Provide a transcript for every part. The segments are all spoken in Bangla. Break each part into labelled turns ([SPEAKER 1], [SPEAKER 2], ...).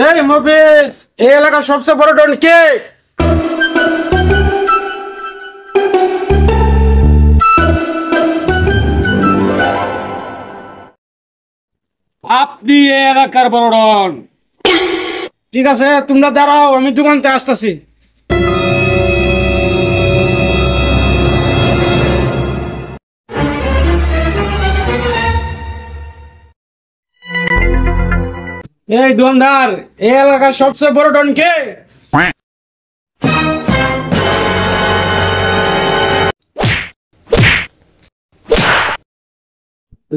[SPEAKER 1] এই মফিজ, এই এলাকার সবচেয়ে বড় ডন কে?
[SPEAKER 2] আপনি এই এলাকার বড় ডন।
[SPEAKER 1] ঠিক আছে, তোমরা দাঁড়াও, আমি দোকানতে আসতেছি। এই দোকানদার, এই এলাকার সবচেয়ে বড় ডন কে?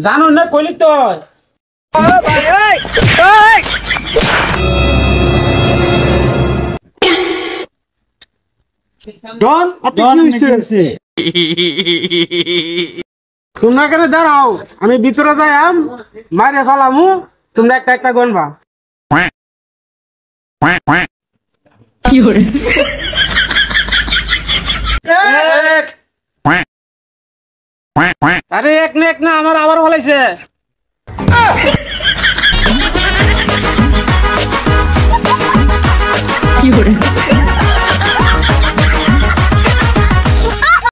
[SPEAKER 1] জানো না, কইলি তো। ডন, তোমরা কেন দাঁড়াও, আমি ভিতরে যাইম, মারে ফেলামু, তোমরা একটা একটা গনবা। আরে এক না এক না, আমার আবার বলাইছে।
[SPEAKER 3] কি করে